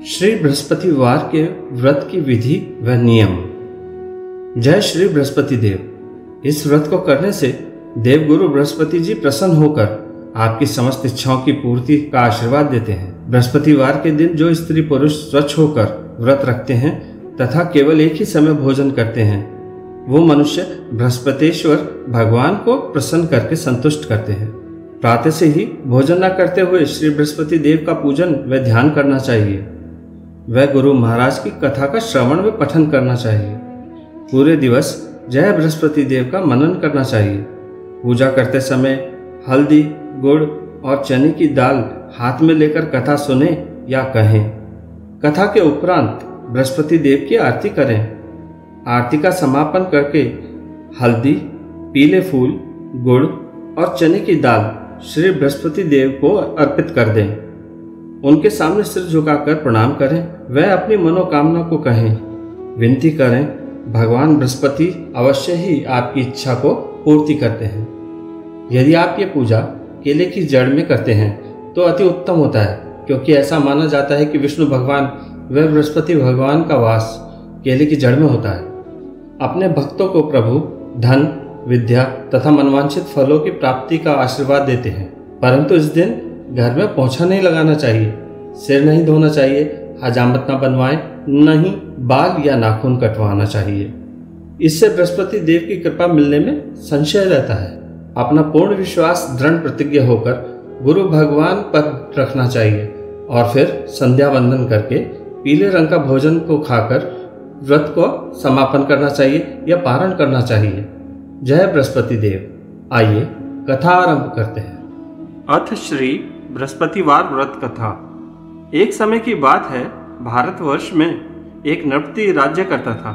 श्री बृहस्पतिवार के व्रत की विधि व नियम। जय श्री बृहस्पति देव। इस व्रत को करने से देवगुरु बृहस्पति जी प्रसन्न होकर आपकी समस्त इच्छाओं की पूर्ति का आशीर्वाद देते हैं। बृहस्पतिवार के दिन जो स्त्री पुरुष स्वच्छ होकर व्रत रखते हैं तथा केवल एक ही समय भोजन करते हैं, वो मनुष्य बृहस्पतिश्वर भगवान को प्रसन्न करके संतुष्ट करते हैं। प्रातः से ही भोजन न करते हुए श्री बृहस्पति देव का पूजन व ध्यान करना चाहिए। वह गुरु महाराज की कथा का श्रवण व पठन करना चाहिए। पूरे दिवस जय बृहस्पति देव का मनन करना चाहिए। पूजा करते समय हल्दी, गुड़ और चने की दाल हाथ में लेकर कथा सुने या कहें। कथा के उपरांत बृहस्पति देव की आरती करें। आरती का समापन करके हल्दी, पीले फूल, गुड़ और चने की दाल श्री बृहस्पति देव को अर्पित कर दें। उनके सामने सिर झुकाकर प्रणाम करें। वह अपनी मनोकामना को कहें, विनती करें। भगवान बृहस्पति अवश्य ही आपकी इच्छा को पूर्ति करते हैं। यदि आप ये पूजा केले की जड़ में करते हैं तो अति उत्तम होता है, क्योंकि ऐसा माना जाता है कि विष्णु भगवान व बृहस्पति भगवान का वास केले की जड़ में होता है। अपने भक्तों को प्रभु धन, विद्या तथा मनवांछित फलों की प्राप्ति का आशीर्वाद देते हैं। परंतु इस दिन घर में पोछा नहीं लगाना चाहिए, सिर नहीं धोना चाहिए, हजामत न बनवाएं, नहीं बाल या नाखून कटवाना चाहिए। इससे बृहस्पति देव की कृपा मिलने में संशय रहता है। अपना पूर्ण विश्वास दृढ़ प्रतिज्ञा होकर गुरु भगवान पर रखना चाहिए और फिर संध्या वंदन करके पीले रंग का भोजन को खाकर व्रत को समापन करना चाहिए या पारण करना चाहिए। जय बृहस्पति देव। आइए कथा आरंभ करते हैं। अथ श्री बृहस्पतिवार व्रत कथा। एक समय की बात है, भारतवर्ष में एक नृपति राज्य करता था।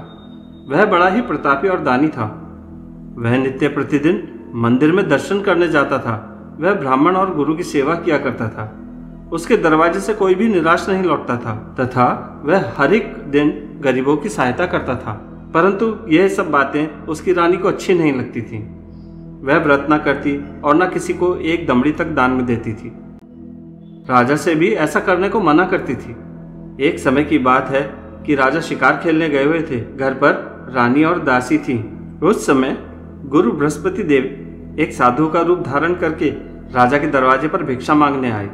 वह बड़ा ही प्रतापी और दानी था। वह नित्य प्रतिदिन मंदिर में दर्शन करने जाता था। वह ब्राह्मण और गुरु की सेवा किया करता था। उसके दरवाजे से कोई भी निराश नहीं लौटता था तथा वह हर एक दिन गरीबों की सहायता करता था। परंतु यह सब बातें उसकी रानी को अच्छी नहीं लगती थीं। वह व्रत न करती और न किसी को एक दमड़ी तक दान में देती थी। राजा से भी ऐसा करने को मना करती थी। एक समय की बात है कि राजा शिकार खेलने गए हुए थे। घर पर रानी और दासी थी। उस समय गुरु बृहस्पति देव एक साधु का रूप धारण करके राजा के दरवाजे पर भिक्षा मांगने आए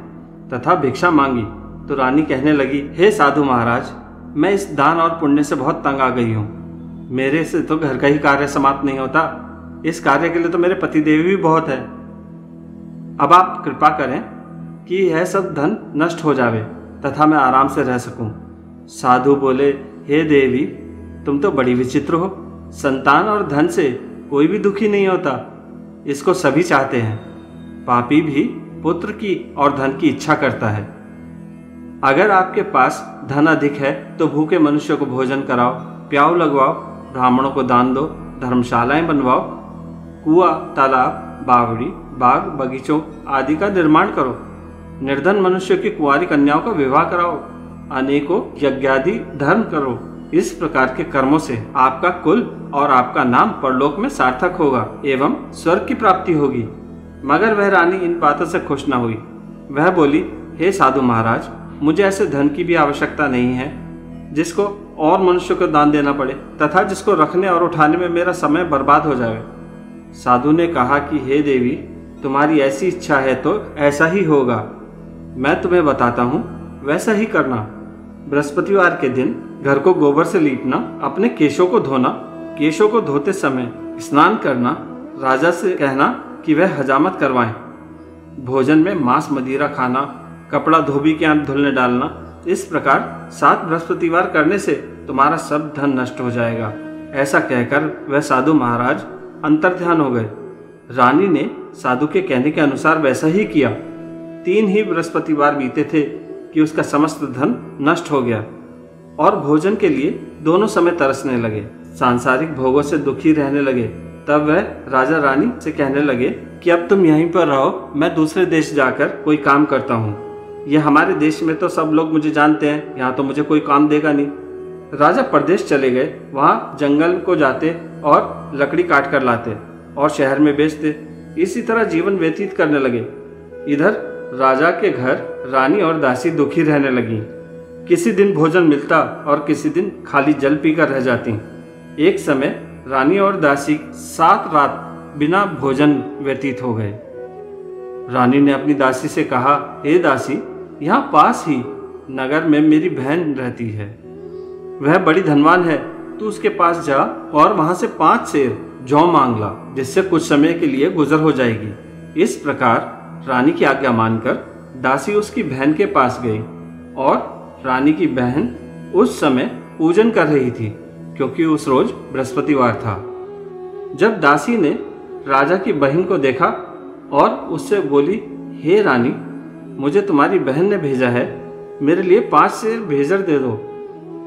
तथा भिक्षा मांगी तो रानी कहने लगी, हे साधु महाराज, मैं इस दान और पुण्य से बहुत तंग आ गई हूँ। मेरे से तो घर का ही कार्य समाप्त नहीं होता। इस कार्य के लिए तो मेरे पतिदेव भी बहुत है। अब आप कृपा करें कि यह सब धन नष्ट हो जावे तथा मैं आराम से रह सकूं। साधु बोले, हे देवी, तुम तो बड़ी विचित्र हो। संतान और धन से कोई भी दुखी नहीं होता, इसको सभी चाहते हैं। पापी भी पुत्र की और धन की इच्छा करता है। अगर आपके पास धन अधिक है तो भूखे मनुष्य को भोजन कराओ, प्याऊ लगवाओ, ब्राह्मणों को दान दो, धर्मशालाएं बनवाओ, कुआं, तालाब, बावड़ी, बाग, बगीचों आदि का निर्माण करो। निर्धन मनुष्य की कुंवारी कन्याओं का विवाह कराओ, अनेकों यज्ञादि धर्म करो। इस प्रकार के कर्मों से आपका कुल और आपका नाम परलोक में सार्थक होगा एवं स्वर्ग की प्राप्ति होगी। मगर वह रानी इन बातों से खुश न हुई। वह बोली, हे साधु महाराज, मुझे ऐसे धन की भी आवश्यकता नहीं है जिसको और मनुष्य को दान देना पड़े तथा जिसको रखने और उठाने में मेरा समय बर्बाद हो जाए। साधु ने कहा कि हे देवी, तुम्हारी ऐसी इच्छा है तो ऐसा ही होगा। मैं तुम्हें बताता हूँ, वैसा ही करना। बृहस्पतिवार के दिन घर को गोबर से लीपना, अपने केशों को धोना, केशों को धोते समय स्नान करना, राजा से कहना कि वह हजामत करवाएं, भोजन में मांस मदिरा खाना, कपड़ा धोबी के यहाँ धुलने डालना। इस प्रकार 7 बृहस्पतिवार करने से तुम्हारा सब धन नष्ट हो जाएगा। ऐसा कहकर वह साधु महाराज अंतर्ध्यान हो गए। रानी ने साधु के कहने के अनुसार वैसा ही किया। 3 ही बृहस्पतिवार बीते थे कि उसका समस्त धन नष्ट हो गया और भोजन के लिए दोनों समय तरसने लगे। सांसारिक भोगों से दुखी रहने लगे। तब वह राजा रानी से कहने लगे कि अब तुम यहीं पर रहो, मैं दूसरे देश जाकर कोई काम करता हूँ। यह हमारे देश में तो सब लोग मुझे जानते हैं, यहाँ तो मुझे कोई काम देगा नहीं। राजा परदेश चले गए। वहाँ जंगल को जाते और लकड़ी काट कर लाते और शहर में बेचते। इसी तरह जीवन व्यतीत करने लगे। इधर राजा के घर रानी और दासी दुखी रहने लगी। किसी दिन भोजन मिलता और किसी दिन खाली जल पीकर रह जाती। एक समय रानी और दासी 7 रात बिना भोजन व्यतीत हो गए। रानी ने अपनी दासी से कहा, हे दासी, यहाँ पास ही नगर में मेरी बहन रहती है, वह बड़ी धनवान है, तू उसके पास जा और वहां से 5 सेर जौ मांग ला, जिससे कुछ समय के लिए गुजर हो जाएगी। इस प्रकार रानी की आज्ञा मानकर दासी उसकी बहन के पास गई और रानी की बहन उस समय पूजन कर रही थी, क्योंकि उस रोज बृहस्पतिवार था। जब दासी ने राजा की बहन को देखा और उससे बोली, हे रानी, मुझे तुम्हारी बहन ने भेजा है, मेरे लिए 5 सेर भेजर दे दो।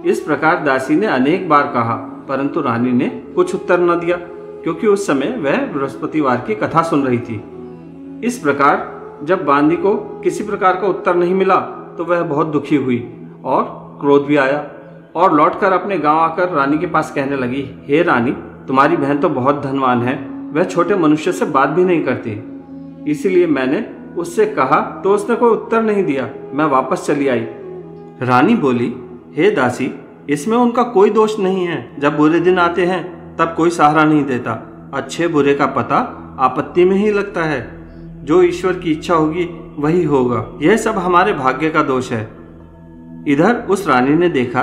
इस प्रकार दासी ने अनेक बार कहा, परंतु रानी ने कुछ उत्तर न दिया, क्योंकि उस समय वह बृहस्पतिवार की कथा सुन रही थी। इस प्रकार जब बांदी को किसी प्रकार का उत्तर नहीं मिला तो वह बहुत दुखी हुई और क्रोध भी आया और लौटकर अपने गांव आकर रानी के पास कहने लगी, हे रानी, तुम्हारी बहन तो बहुत धनवान है, वह छोटे मनुष्य से बात भी नहीं करती, इसीलिए मैंने उससे कहा तो उसने कोई उत्तर नहीं दिया, मैं वापस चली आई। रानी बोली, हे दासी, इसमें उनका कोई दोष नहीं है। जब बुरे दिन आते हैं तब कोई सहारा नहीं देता, अच्छे बुरे का पता आपत्ति में ही लगता है। जो ईश्वर की इच्छा होगी वही होगा, यह सब हमारे भाग्य का दोष है। इधर उस रानी ने देखा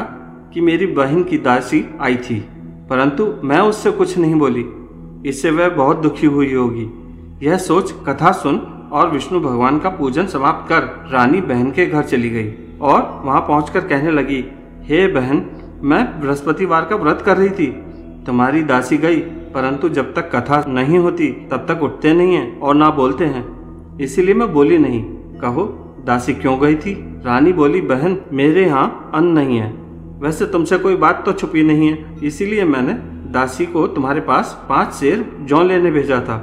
कि मेरी बहन की दासी आई थी, परंतु मैं उससे कुछ नहीं बोली, इससे वह बहुत दुखी हुई होगी। यह सोच कथा सुन और विष्णु भगवान का पूजन समाप्त कर रानी बहन के घर चली गई और वहां पहुंचकर कहने लगी, हे बहन, मैं बृहस्पतिवार का व्रत कर रही थी, तुम्हारी दासी गई, परंतु जब तक कथा नहीं होती तब तक उठते नहीं हैं और ना बोलते हैं, इसीलिए मैं बोली नहीं। कहो दासी क्यों गई थी? रानी बोली, बहन, मेरे यहाँ अन्न नहीं है, वैसे तुमसे कोई बात तो छुपी नहीं है, इसीलिए मैंने दासी को तुम्हारे पास 5 सेर जौ लेने भेजा था।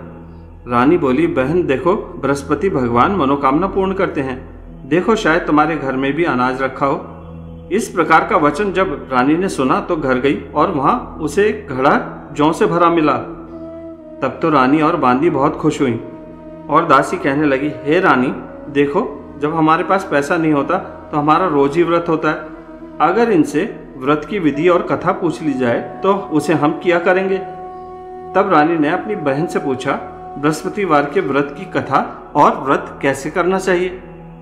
रानी बोली, बहन देखो, बृहस्पति भगवान मनोकामना पूर्ण करते हैं, देखो शायद तुम्हारे घर में भी अनाज रखा हो। इस प्रकार का वचन जब रानी ने सुना तो घर गई और वहां उसे एक घड़ा जौ से भरा मिला। तब तो रानी और बांदी बहुत खुश हुई और दासी कहने लगी, हे रानी, देखो, जब हमारे पास पैसा नहीं होता तो हमारा रोज ही व्रत होता है, अगर इनसे व्रत की विधि और कथा पूछ ली जाए तो उसे हम किया करेंगे। तब रानी ने अपनी बहन से पूछा, बृहस्पतिवार के व्रत की कथा और व्रत कैसे करना चाहिए?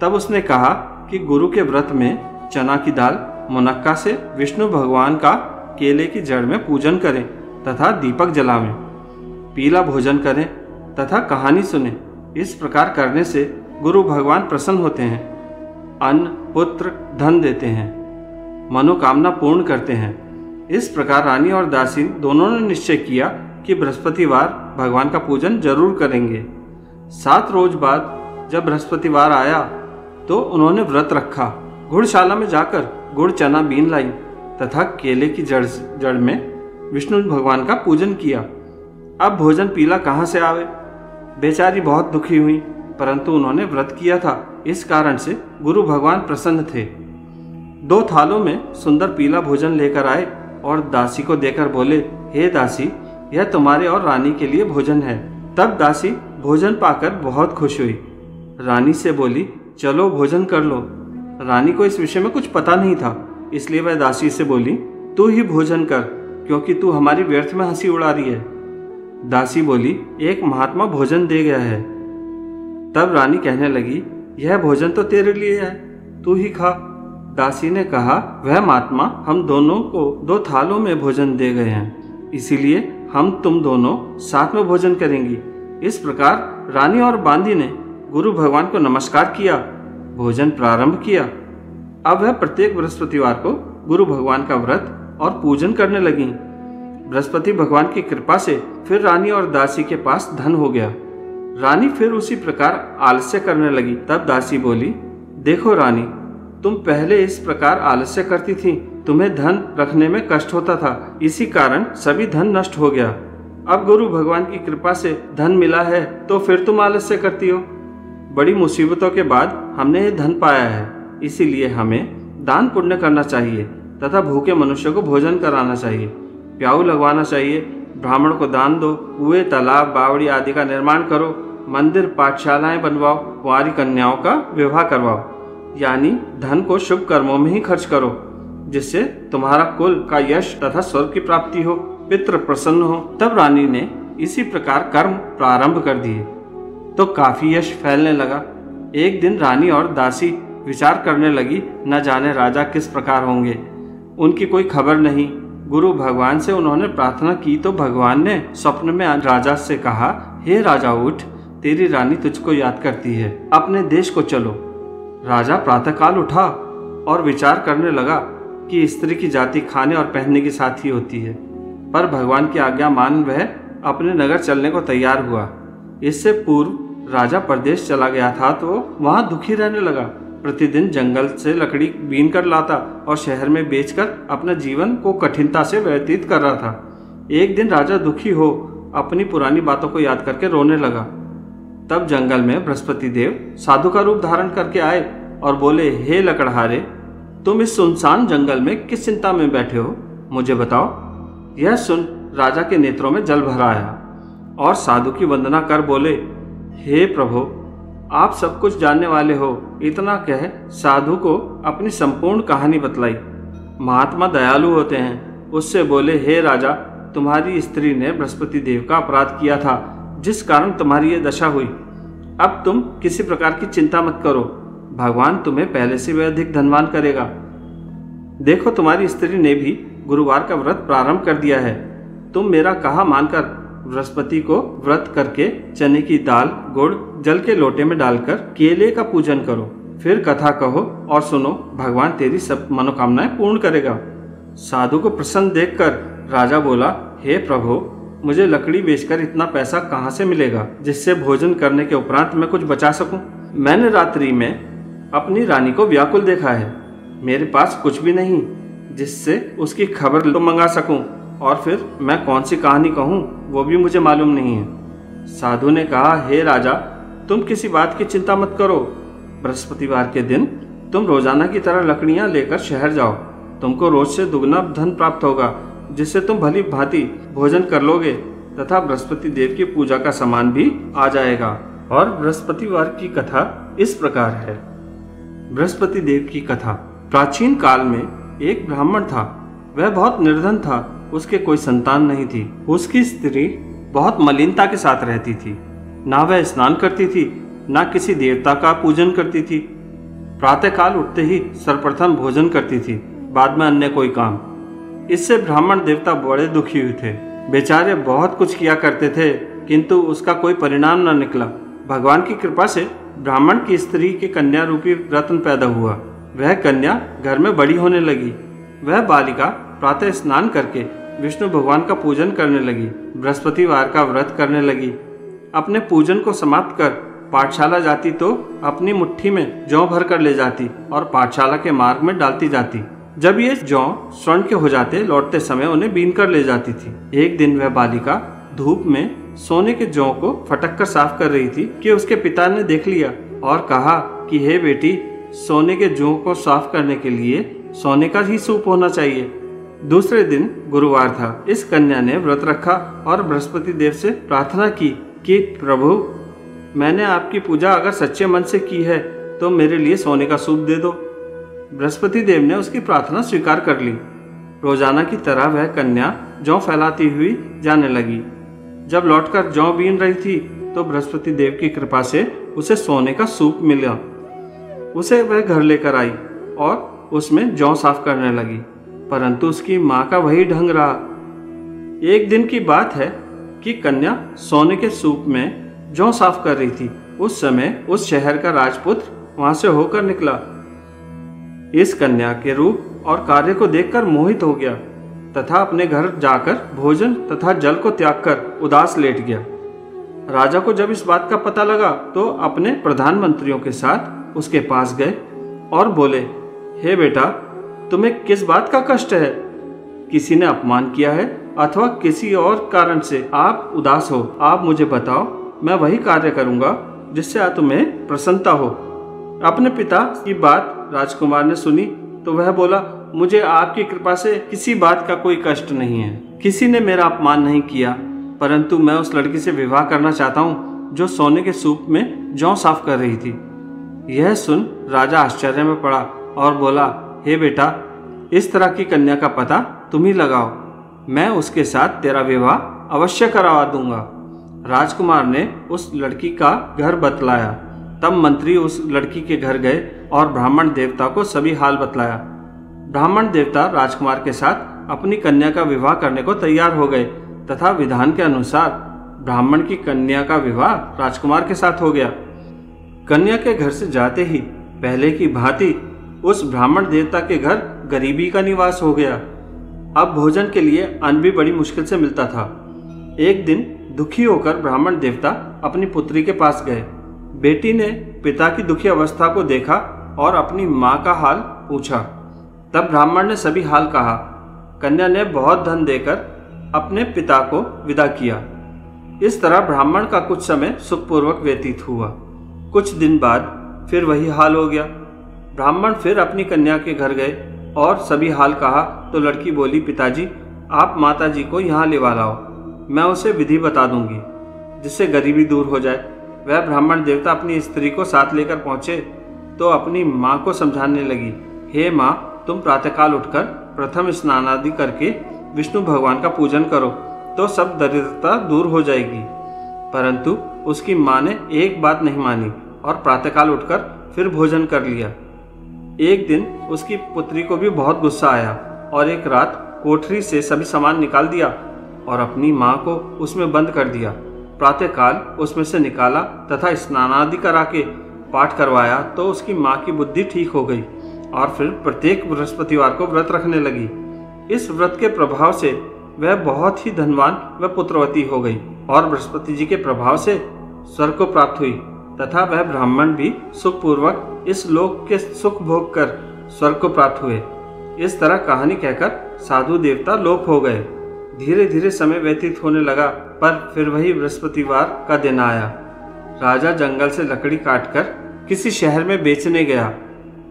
तब उसने कहा कि गुरु के व्रत में चना की दाल मुनक्का से विष्णु भगवान का केले की जड़ में पूजन करें तथा दीपक जलावें, पीला भोजन करें तथा कहानी सुने। इस प्रकार करने से गुरु भगवान प्रसन्न होते हैं, अन्न, पुत्र, धन देते हैं, मनोकामना पूर्ण करते हैं। इस प्रकार रानी और दासी दोनों ने निश्चय किया कि बृहस्पतिवार भगवान का पूजन जरूर करेंगे। 7 रोज बाद जब बृहस्पतिवार आया तो उन्होंने व्रत रखा, गुड़शाला में जाकर गुड़ चना बीन लाई तथा केले की जड़ में विष्णु भगवान का पूजन किया। अब भोजन पीला कहाँ से आवे? बेचारी बहुत दुखी हुई, परंतु उन्होंने व्रत किया था, इस कारण से गुरु भगवान प्रसन्न थे। 2 थालों में सुंदर पीला भोजन लेकर आए और दासी को देकर बोले, हे दासी, यह तुम्हारे और रानी के लिए भोजन है। तब दासी भोजन पाकर बहुत खुश हुई, रानी से बोली, चलो भोजन कर लो। रानी को इस विषय में कुछ पता नहीं था, इसलिए वह दासी से बोली, तू ही भोजन कर, क्योंकि तू हमारी व्यर्थ में हंसी उड़ा रही है। दासी बोली, एक महात्मा भोजन दे गया है। तब रानी कहने लगी, यह भोजन तो तेरे लिए है, तू ही खा। दासी ने कहा, वह महात्मा हम दोनों को 2 थालों में भोजन दे गए हैं, इसीलिए हम तुम दोनों साथ में भोजन करेंगी। इस प्रकार रानी और बांदी ने गुरु भगवान को नमस्कार किया, भोजन प्रारंभ किया। अब वह प्रत्येक बृहस्पतिवार को गुरु भगवान का व्रत और पूजन करने लगी। बृहस्पति भगवान की कृपा से फिर रानी और दासी के पास धन हो गया। रानी फिर उसी प्रकार आलस्य करने लगी। तब दासी बोली, देखो रानी, तुम पहले इस प्रकार आलस्य करती थी, तुम्हें धन रखने में कष्ट होता था, इसी कारण सभी धन नष्ट हो गया। अब गुरु भगवान की कृपा से धन मिला है तो फिर तुम आलस्य करती हो। बड़ी मुसीबतों के बाद हमने ये धन पाया है, इसीलिए हमें दान पुण्य करना चाहिए तथा भूखे मनुष्य को भोजन कराना चाहिए, प्याऊ लगवाना चाहिए, ब्राह्मण को दान दो, कुएं, तालाब, बावड़ी आदि का निर्माण करो, मंदिर, पाठशालाएं बनवाओ, कुंवारी कन्याओं का विवाह करवाओ। यानी धन को शुभ कर्मों में ही खर्च करो, जिससे तुम्हारा कुल का यश तथा स्वर्ग की प्राप्ति हो, पितृ प्रसन्न हो। तब रानी ने इसी प्रकार कर्म प्रारंभ कर दिए तो काफी यश फैलने लगा। एक दिन रानी और दासी विचार करने लगी, न जाने राजा किस प्रकार होंगे, उनकी कोई खबर नहीं। गुरु भगवान से उन्होंने प्रार्थना की तो भगवान ने स्वप्न में राजा से कहा, हे राजा उठ, तेरी रानी तुझको याद करती है, अपने देश को चलो। राजा प्रातःकाल उठा और विचार करने लगा कि स्त्री की जाति खाने और पहनने की साथ ही होती है, पर भगवान की आज्ञा मान वह अपने नगर चलने को तैयार हुआ। इससे पूर्व राजा परदेश चला गया था तो वहां दुखी रहने लगा। प्रतिदिन जंगल से लकड़ी बीन कर लाता और शहर में बेचकर अपने जीवन को कठिनता से व्यतीत कर रहा था। एक दिन राजा दुखी हो अपनी पुरानी बातों को याद करके रोने लगा। तब जंगल में बृहस्पति देव साधु का रूप धारण करके आए और बोले, हे लकड़हारे, तुम इस सुनसान जंगल में किस चिंता में बैठे हो, मुझे बताओ। यह सुन राजा के नेत्रों में जल भर आया और साधु की वंदना कर बोले, हे प्रभु, आप सब कुछ जानने वाले हो। इतना कह साधु को अपनी संपूर्ण कहानी बतलाई। महात्मा दयालु होते हैं। उससे बोले, हे राजा, तुम्हारी स्त्री ने बृहस्पति देव का अपराध किया था, जिस कारण तुम्हारी ये दशा हुई। अब तुम किसी प्रकार की चिंता मत करो, भगवान तुम्हें पहले से भी अधिक धनवान करेगा। देखो, तुम्हारी स्त्री ने भी गुरुवार का व्रत प्रारंभ कर दिया है। तुम मेरा कहा मानकर बृहस्पति को व्रत करके चने की दाल, गुड़ जल के लोटे में डालकर केले का पूजन करो, फिर कथा कहो और सुनो, भगवान तेरी सब मनोकामनाएं पूर्ण करेगा। साधु को प्रसन्न देखकर राजा बोला, हे प्रभु, मुझे लकड़ी बेचकर इतना पैसा कहाँ से मिलेगा जिससे भोजन करने के उपरांत मैं कुछ बचा सकूं? मैंने रात्रि में अपनी रानी को व्याकुल देखा है। मेरे पास कुछ भी नहीं जिससे उसकी खबर तो मंगा सकूं, और फिर मैं कौन सी कहानी कहूँ वो भी मुझे मालूम नहीं है। साधु ने कहा, हे राजा, तुम किसी बात की चिंता मत करो। बृहस्पतिवार के दिन तुम रोजाना की तरह लकड़ियां लेकर शहर जाओ। तुमको रोज से दुगना धन प्राप्त होगा, जिससे तुम भली भांति भोजन कर लोगे तथा बृहस्पति देव की पूजा का सामान भी आ जाएगा। और बृहस्पतिवार की कथा इस प्रकार है। बृहस्पति देव की कथा। प्राचीन काल में एक ब्राह्मण था। वह बहुत निर्धन था, उसके कोई संतान नहीं थी। उसकी स्त्री बहुत मलिनता के साथ रहती थी। ना वह स्नान करती थी, ना किसी देवता का पूजन करती थी। प्रातःकाल उठते ही सर्वप्रथम भोजन करती थी, बाद में अन्य कोई काम। इससे ब्राह्मण देवता बड़े दुखी हुए थे। बेचारे बहुत कुछ किया करते थे, किंतु उसका कोई परिणाम न निकला। भगवान की कृपा से ब्राह्मण की स्त्री के कन्या रूपी रत्न पैदा हुआ। वह कन्या घर में बड़ी होने लगी। वह बालिका प्रातः स्नान करके विष्णु भगवान का पूजन करने लगी, बृहस्पतिवार का व्रत करने लगी। अपने पूजन को समाप्त कर पाठशाला जाती तो अपनी मुट्ठी में जौ भर कर ले जाती और पाठशाला के मार्ग में डालती जाती। जब ये जौ स्वर्ण के हो जाते, लौटते समय उन्हें बीन कर ले जाती थी। एक दिन वह बालिका धूप में सोने के जौ को फटक कर साफ कर रही थी कि उसके पिता ने देख लिया और कहा कि हे बेटी, सोने के जौ को साफ करने के लिए सोने का ही सूप होना चाहिए। दूसरे दिन गुरुवार था। इस कन्या ने व्रत रखा और बृहस्पति देव से प्रार्थना की कि प्रभु, मैंने आपकी पूजा अगर सच्चे मन से की है तो मेरे लिए सोने का सूप दे दो। बृहस्पति देव ने उसकी प्रार्थना स्वीकार कर ली। रोजाना की तरह वह कन्या जौ फैलाती हुई जाने लगी। जब लौटकर जौ बीन रही थी तो बृहस्पति देव की कृपा से उसे सोने का सूप मिला। उसे वह घर लेकर आई और उसमें जौ साफ करने लगी, परंतु उसकी माँ का वही ढंग रहा। एक दिन की बात है कि कन्या सोने के सूप में जौ साफ कर रही थी। उस समय उस शहर का राजपुत्र वहां से होकर निकला। इस कन्या के रूप और कार्य को देखकर मोहित हो गया तथा अपने घर जाकर भोजन तथा जल को त्याग कर उदास लेट गया। राजा को जब इस बात का पता लगा तो अपने प्रधानमंत्रियों के साथ उसके पास गए और बोले, हे बेटा, तुम्हें किस बात का कष्ट है? किसी ने अपमान किया है अथवा किसी और कारण से आप उदास हो? आप मुझे बताओ, मैं वही कार्य करूंगा जिससे तुम्हें प्रसन्नता हो। अपने पिता की बात राजकुमार ने सुनी तो वह बोला, मुझे आपकी कृपा से किसी बात का कोई कष्ट नहीं है। किसी ने मेरा अपमान नहीं किया, परंतु मैं उस लड़की से विवाह करना चाहता हूँ जो सोने के सूप में जौ साफ कर रही थी। यह सुन राजा आश्चर्य में पड़ा और बोला, हे बेटा, इस तरह की कन्या का पता तुम ही लगाओ, मैं उसके साथ तेरा विवाह अवश्य करवा दूंगा। राजकुमार ने उस लड़की का घर बतलाया। तब मंत्री उस लड़की के घर गए और ब्राह्मण देवता को सभी हाल बतलाया। ब्राह्मण देवता राजकुमार के साथ अपनी कन्या का विवाह करने को तैयार हो गए तथा विधान के अनुसार ब्राह्मण की कन्या का विवाह राजकुमार के साथ हो गया। कन्या के घर से जाते ही पहले की भांति उस ब्राह्मण देवता के घर गरीबी का निवास हो गया। अब भोजन के लिए अन्न भी बड़ी मुश्किल से मिलता था। एक दिन दुखी होकर ब्राह्मण देवता अपनी पुत्री के पास गए। बेटी ने पिता की दुखी अवस्था को देखा और अपनी माँ का हाल पूछा। तब ब्राह्मण ने सभी हाल कहा। कन्या ने बहुत धन देकर अपने पिता को विदा किया। इस तरह ब्राह्मण का कुछ समय सुखपूर्वक व्यतीत हुआ। कुछ दिन बाद फिर वही हाल हो गया। ब्राह्मण फिर अपनी कन्या के घर गए और सभी हाल कहा तो लड़की बोली, पिताजी, आप माता जी को यहाँ लेवा लाओ, मैं उसे विधि बता दूंगी जिससे गरीबी दूर हो जाए। वह ब्राह्मण देवता अपनी स्त्री को साथ लेकर पहुंचे तो अपनी माँ को समझाने लगी, हे माँ, तुम प्रातःकाल उठकर प्रथम स्नान आदि करके विष्णु भगवान का पूजन करो तो सब दरिद्रता दूर हो जाएगी। परंतु उसकी माँ ने एक बात नहीं मानी और प्रातःकाल उठकर फिर भोजन कर लिया। एक दिन उसकी पुत्री को भी बहुत गुस्सा आया और एक रात कोठरी से सभी सामान निकाल दिया और अपनी माँ को उसमें बंद कर दिया। प्रातःकाल उसमें से निकाला तथा स्नान आदि करा के पाठ करवाया तो उसकी माँ की बुद्धि ठीक हो गई और फिर प्रत्येक बृहस्पतिवार को व्रत रखने लगी। इस व्रत के प्रभाव से वह बहुत ही धनवान व पुत्रवती हो गई और बृहस्पति जी के प्रभाव से स्वर्ग को प्राप्त हुई तथा वह ब्राह्मण भी सुखपूर्वक इस लोक के सुख भोग कर स्वर्ग को प्राप्त हुए। इस तरह कहानी कहकर साधु देवता लोप हो गए। धीरे धीरे समय व्यतीत होने लगा पर फिर वही बृहस्पतिवार का दिन आया। राजा जंगल से लकड़ी काटकर किसी शहर में बेचने गया।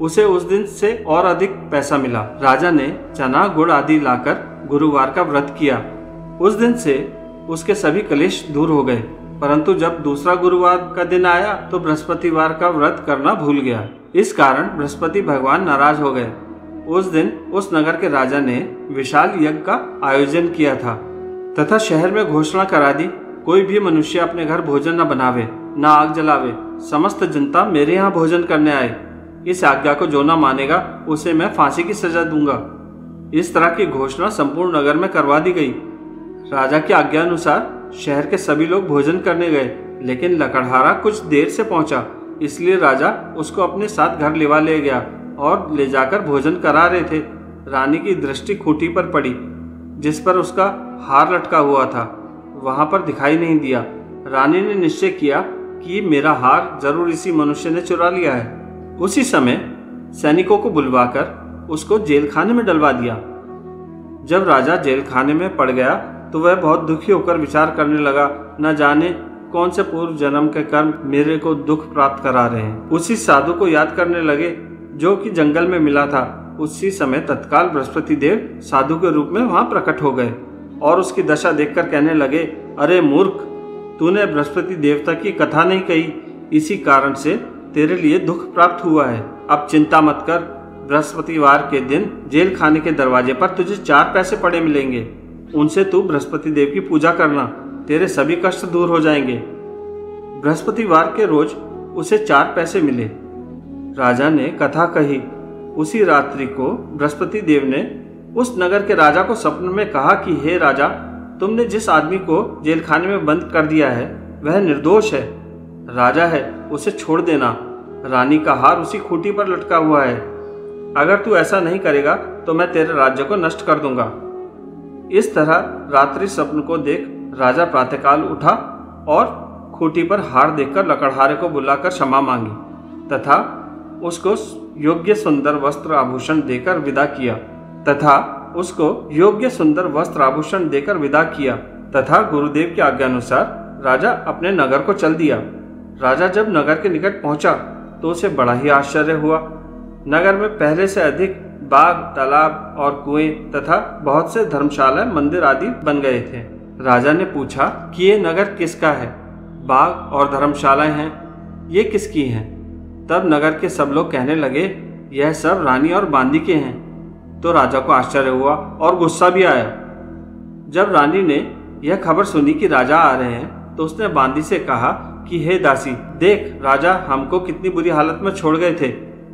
उसे उस दिन से और अधिक पैसा मिला। राजा ने चना गुड़ आदि लाकर गुरुवार का व्रत किया। उस दिन से उसके सभी क्लेश दूर हो गए। परंतु जब दूसरा गुरुवार का दिन आया तो बृहस्पतिवार का व्रत करना भूल गया। इस कारण बृहस्पति भगवान नाराज हो गए। उस दिन उस नगर के राजा ने विशाल यज्ञ का आयोजन किया था तथा शहर में घोषणा करा दी, कोई भी मनुष्य अपने घर भोजन न बनावे, न आग जलावे, समस्त जनता मेरे यहाँ भोजन करने आए। इस आज्ञा को जो न मानेगा उसे मैं फांसी की सजा दूंगा। इस तरह की घोषणा संपूर्ण नगर में करवा दी गई। राजा की आज्ञा अनुसार शहर के सभी लोग भोजन करने गए, लेकिन लकड़हारा कुछ देर से पहुंचा, इसलिए राजा उसको अपने साथ घर लेवा ले गया और ले जाकर भोजन करा रहे थे। रानी की दृष्टि खूंटी पर पड़ी जिस पर उसका हार लटका हुआ था, वहां पर दिखाई नहीं दिया। रानी ने निश्चय किया कि मेरा हार जरूर इसी मनुष्य ने चुरा लिया है। उसी समय सैनिकों को बुलवाकर उसको जेल खाने में डलवा दिया। जब राजा जेल खाने में पड़ गया तो वह बहुत दुखी होकर विचार करने लगा, न जाने कौन से पूर्व जन्म के कर्म मेरे को दुख प्राप्त करा रहे हैं। उसी साधु को याद करने लगे जो कि जंगल में मिला था। उसी समय तत्काल बृहस्पति देव साधु के रूप में वहां प्रकट हो गए और उसकी दशा देखकर कहने लगे, अरे मूर्ख, तूने बृहस्पति देवता की कथा नहीं कही, इसी कारण से तेरे लिए दुख प्राप्त हुआ है। अब चिंता मत कर, बृहस्पतिवार के दिन जेल खाने के दरवाजे पर तुझे 4 पैसे पड़े मिलेंगे, उनसे तू बृहस्पति देव की पूजा करना, तेरे सभी कष्ट दूर हो जाएंगे। बृहस्पतिवार के रोज उसे 4 पैसे मिले। राजा ने कथा कही। उसी रात्रि को बृहस्पति देव ने उस नगर के राजा को स्वप्न में कहा कि हे राजा, तुमने जिस आदमी को जेल खाने में बंद कर दिया है वह निर्दोष है, राजा है, उसे छोड़ देना। रानी का हार उसी खूंटी पर लटका हुआ है। अगर तू ऐसा नहीं करेगा तो मैं तेरे राज्य को नष्ट कर दूंगा। इस तरह रात्रि स्वप्न को देख राजा प्रातःकाल उठा और खूंटी पर हार देखकर लकड़हारे को बुलाकर क्षमा मांगी तथा उसको योग्य सुंदर वस्त्र आभूषण देकर विदा किया तथा गुरुदेव की आज्ञा अनुसार राजा अपने नगर को चल दिया। राजा जब नगर के निकट पहुंचा तो उसे बड़ा ही आश्चर्य हुआ। नगर में पहले से अधिक बाग, तालाब और कुएं तथा बहुत से धर्मशाला, मंदिर आदि बन गए थे। राजा ने पूछा कि ये नगर किसका है? बाग और धर्मशालाएं हैं, ये किसकी हैं? तब नगर के सब लोग कहने लगे, यह सब रानी और बांदी के हैं। तो राजा को आश्चर्य हुआ और गुस्सा भी आया। जब रानी ने यह खबर सुनी कि राजा आ रहे हैं, तो उसने बांदी से कहा कि हे दासी, देख राजा हमको कितनी बुरी हालत में छोड़ गए थे।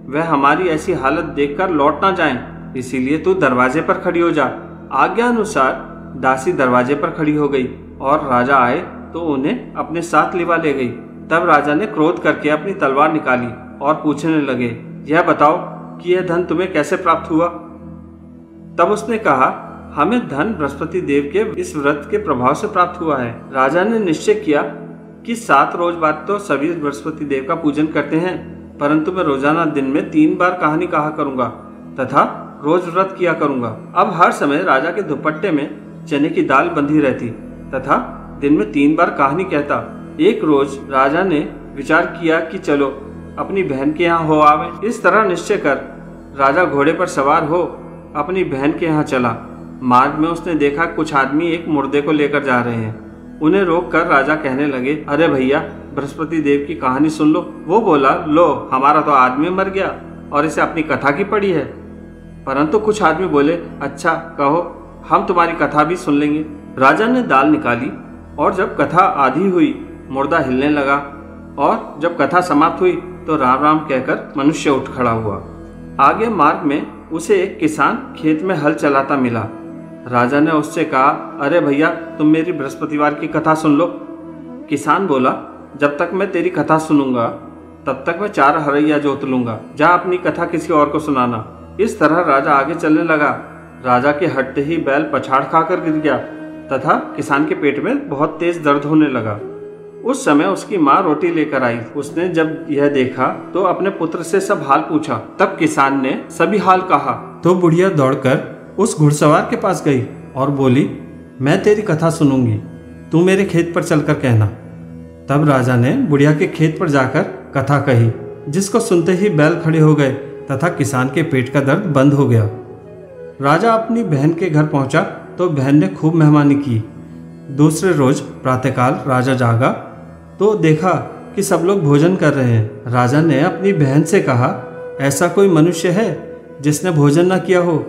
वह हमारी ऐसी हालत देखकर लौट ना जाएं, इसीलिए तू दरवाजे पर खड़ी हो जा। आज्ञा अनुसार दासी दरवाजे पर खड़ी हो गई और राजा आए तो उन्हें अपने साथ लिवा ले गई। तब राजा ने क्रोध करके अपनी तलवार निकाली और पूछने लगे, यह बताओ कि यह धन तुम्हें कैसे प्राप्त हुआ? तब उसने कहा, हमें धन बृहस्पति देव के इस व्रत के प्रभाव से प्राप्त हुआ है। राजा ने निश्चय किया कि 7 रोज बाद तो सभी बृहस्पति देव का पूजन करते हैं, परंतु मैं रोजाना दिन में 3 बार कहानी कहा करूंगा तथा रोज व्रत किया करूंगा। अब हर समय राजा के दुपट्टे में चने की दाल बंधी रहती तथा दिन में 3 बार कहानी कहता। एक रोज राजा ने विचार किया कि चलो अपनी बहन के यहाँ हो आवे। इस तरह निश्चय कर राजा घोड़े पर सवार हो अपनी बहन के यहाँ चला। मार्ग में उसने देखा कुछ आदमी एक मुर्दे को लेकर जा रहे हैं। उन्हें रोककर राजा कहने लगे, अरे भैया, बृहस्पति देव की कहानी सुन लो। वो बोला, लो हमारा तो आदमी मर गया और इसे अपनी कथा की पड़ी है। परंतु कुछ आदमी बोले, अच्छा कहो, हम तुम्हारी कथा भी सुन लेंगे। राजा ने दाल निकाली और जब कथा आधी हुई मुर्दा हिलने लगा और जब कथा समाप्त हुई तो राम राम कहकर मनुष्य उठ खड़ा हुआ। आगे मार्ग में उसे एक किसान खेत में हल चलाता मिला। राजा ने उससे कहा, अरे भैया, तुम मेरी बृहस्पतिवार की कथा सुन लो। किसान बोला, जब तक मैं तेरी कथा सुनूंगा तब तक मैं 4 हरैया जोत लूंगा। जा अपनी कथा किसी और को सुनाना। इस तरह राजा आगे चलने लगा। राजा के हटते ही बैल पछाड़ खाकर गिर गया तथा किसान के पेट में बहुत तेज दर्द होने लगा। उस समय उसकी माँ रोटी लेकर आई। उसने जब यह देखा तो अपने पुत्र से सब हाल पूछा। तब किसान ने सभी हाल कहा तो बुढ़िया दौड़कर उस घुड़सवार के पास गई और बोली, मैं तेरी कथा सुनूंगी, तू मेरे खेत पर चलकर कहना। तब राजा ने बुढ़िया के खेत पर जाकर कथा कही, जिसको सुनते ही बैल खड़े हो गए तथा किसान के पेट का दर्द बंद हो गया। राजा अपनी बहन के घर पहुंचा तो बहन ने खूब मेहमानी की। दूसरे रोज प्रातःकाल राजा जागा तो देखा कि सब लोग भोजन कर रहे हैं। राजा ने अपनी बहन से कहा, ऐसा कोई मनुष्य है जिसने भोजन न किया हो?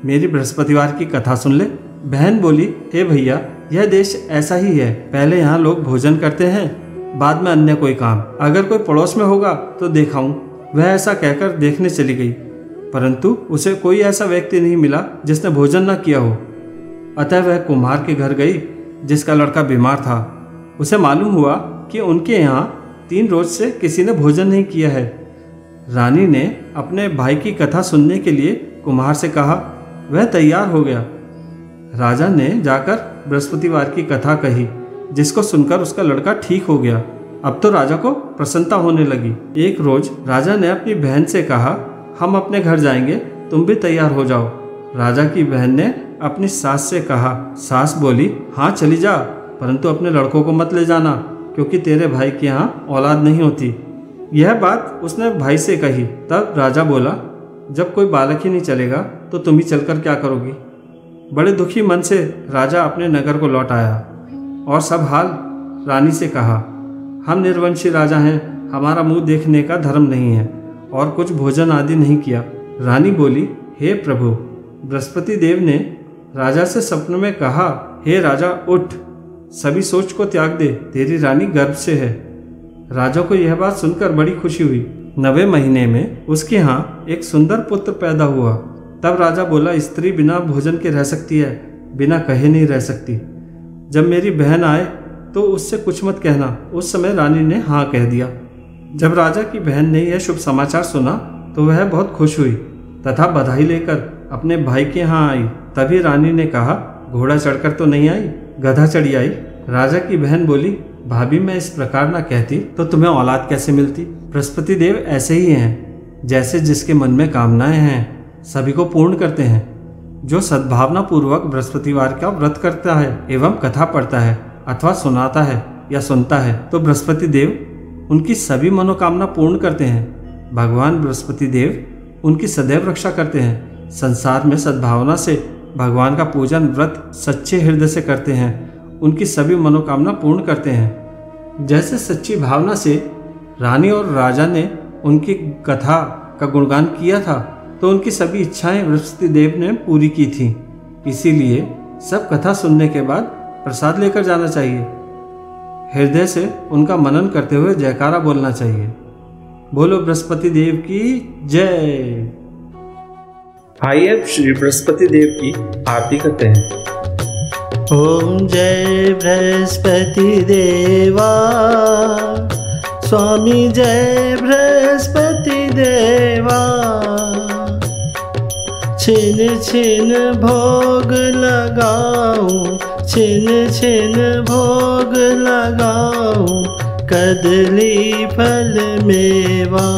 मेरी बृहस्पतिवार की कथा सुन ले। बहन बोली, हे भैया, यह देश ऐसा ही है, पहले यहाँ लोग भोजन करते हैं, बाद में अन्य कोई काम। अगर कोई पड़ोस में होगा तो देखाऊं। वह ऐसा कहकर देखने चली गई, परंतु उसे कोई ऐसा व्यक्ति नहीं मिला जिसने भोजन न किया हो। अतः वह कुम्हार के घर गई जिसका लड़का बीमार था। उसे मालूम हुआ कि उनके यहाँ 3 रोज से किसी ने भोजन नहीं किया है। रानी ने अपने भाई की कथा सुनने के लिए कुम्हार से कहा। वह तैयार हो गया। राजा ने जाकर बृहस्पतिवार की कथा कही, जिसको सुनकर उसका लड़का ठीक हो गया। अब तो राजा को प्रसन्नता होने लगी। एक रोज राजा ने अपनी बहन से कहा, हम अपने घर जाएंगे, तुम भी तैयार हो जाओ। राजा की बहन ने अपनी सास से कहा। सास बोली, हाँ चली जा, परंतु अपने लड़कों को मत ले जाना, क्योंकि तेरे भाई के यहाँ औलाद नहीं होती। यह बात उसने भाई से कही। तब राजा बोला, जब कोई बालक ही नहीं चलेगा तो तुम ही चलकर क्या करोगी? बड़े दुखी मन से राजा अपने नगर को लौट आया और सब हाल रानी से कहा। हम निर्वंशी राजा हैं, हमारा मुंह देखने का धर्म नहीं है और कुछ भोजन आदि नहीं किया। रानी बोली, हे प्रभु, बृहस्पति देव ने राजा से सपने में कहा, हे राजा उठ, सभी सोच को त्याग दे, तेरी रानी गर्भ से है। राजा को यह बात सुनकर बड़ी खुशी हुई। 9वें महीने में उसके यहाँ एक सुंदर पुत्र पैदा हुआ। तब राजा बोला, स्त्री बिना भोजन के रह सकती है, बिना कहे नहीं रह सकती। जब मेरी बहन आए तो उससे कुछ मत कहना। उस समय रानी ने हाँ कह दिया। जब राजा की बहन ने यह शुभ समाचार सुना तो वह बहुत खुश हुई तथा बधाई लेकर अपने भाई के यहाँ आई। तभी रानी ने कहा, घोड़ा चढ़कर तो नहीं आई, गधा चढ़ी आई। राजा की बहन बोली, भाभी मैं इस प्रकार ना कहती तो तुम्हें औलाद कैसे मिलती? बृहस्पति देव ऐसे ही हैं, जैसे जिसके मन में कामनाएं हैं सभी को पूर्ण करते हैं। जो सद्भावना पूर्वक बृहस्पतिवार का व्रत करता है एवं कथा पढ़ता है अथवा सुनाता है या सुनता है तो बृहस्पति देव उनकी सभी मनोकामना पूर्ण करते हैं। भगवान बृहस्पति देव उनकी सदैव रक्षा करते हैं। संसार में सद्भावना से भगवान का पूजन व्रत सच्चे हृदय से करते हैं, उनकी सभी मनोकामना पूर्ण करते हैं। जैसे सच्ची भावना से रानी और राजा ने उनकी कथा का गुणगान किया था तो उनकी सभी इच्छाएं बृहस्पति देव ने पूरी की थी। इसीलिए सब कथा सुनने के बाद प्रसाद लेकर जाना चाहिए। हृदय से उनका मनन करते हुए जयकारा बोलना चाहिए। बोलो बृहस्पति देव की जय। आइए अब श्री बृहस्पति देव की आरती करते हैं। ओम जय बृहस्पति देवा, स्वामी जय बृहस्पति देवा। छिन छिन भोग लगाऊं, छिन छिन भोग लगाऊं, कदली फल मेवा।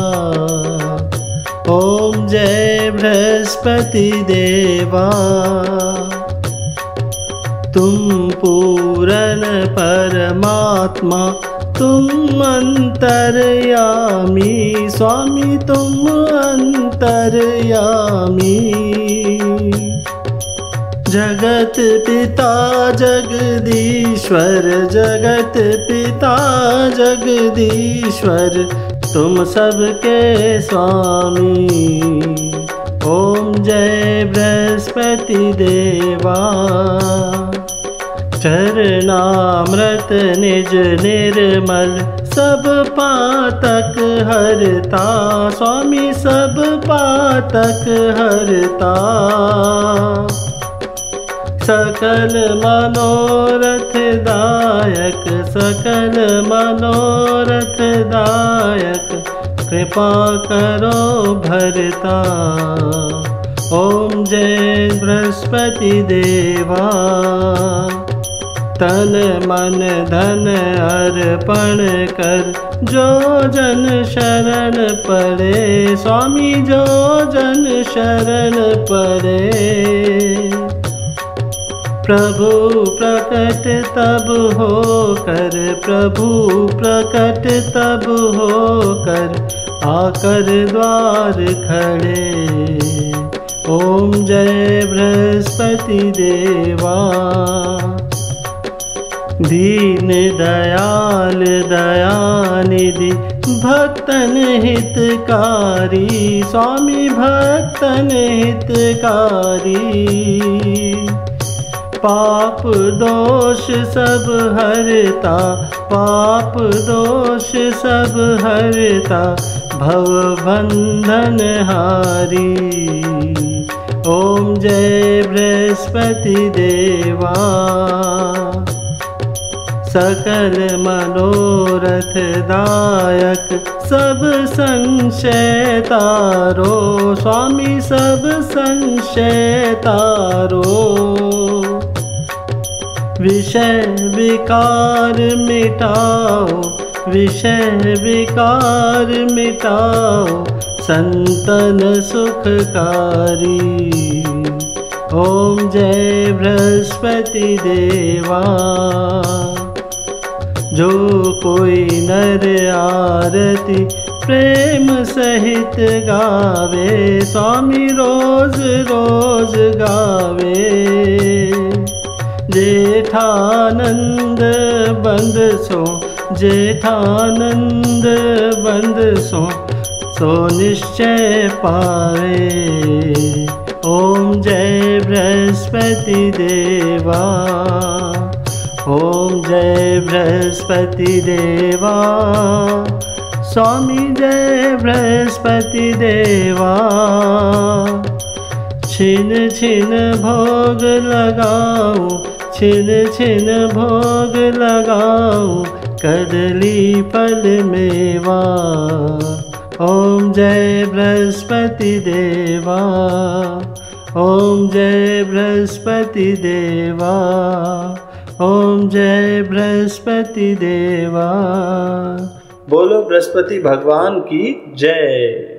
ओम जय बृहस्पति देवा। तुम पूरन परमात्मा, तुम अंतर्यामी, स्वामी तुम अंतर्यामी। जगत पिता जगदीश्वर, जगत पिता जगदीश्वर, तुम सबके स्वामी। ओम जय बृहस्पति देवा। चरणामृत निज निर्मल, सब पातक हरता, स्वामी सब पातक हरता। सकल मनोरथ दायक, सकल मनोरथ दायक, कृपा करो भरता। ओम जय बृहस्पति देवा। तन मन धन अर्पण कर, जो जन शरण पड़े, स्वामी जो जन शरण पड़े। प्रभु प्रकट तब होकर, प्रभु प्रकट तब होकर, आकर द्वार खड़े। ओम जय बृहस्पति देवा। दीन दयाल दयानिधि, भक्तन हितकारी, स्वामी भक्तन हितकारी। पाप दोष सब हरता, पाप दोष सब हरता, भव बंधन हारी। ओम जय बृहस्पति देवा। सकल मनोरथ दायक, सब संशय तारो, स्वामी सब संशय तारो। विषय विकार मिटाओ, विषय विकार मिटाओ, संतन सुखकारी। ओम जय बृहस्पति देवा। जो कोई नर आरती प्रेम सहित गावे, स्वामी रोज रोज गावे। जेठानंद बंद सो, जेठानंद बंद सो निश्चय पावे। ओम जय बृहस्पति देवा। ओम जय बृहस्पति देवा। स्वामी जय बृहस्पति देवा। छिन छिन भोग लगाऊं, छिन छिन भोग लगाऊं, कदली फल मेवा। ओम जय बृहस्पति देवा। ओम जय बृहस्पति देवा। ओम जय बृहस्पति देवा। बोलो बृहस्पति भगवान की जय।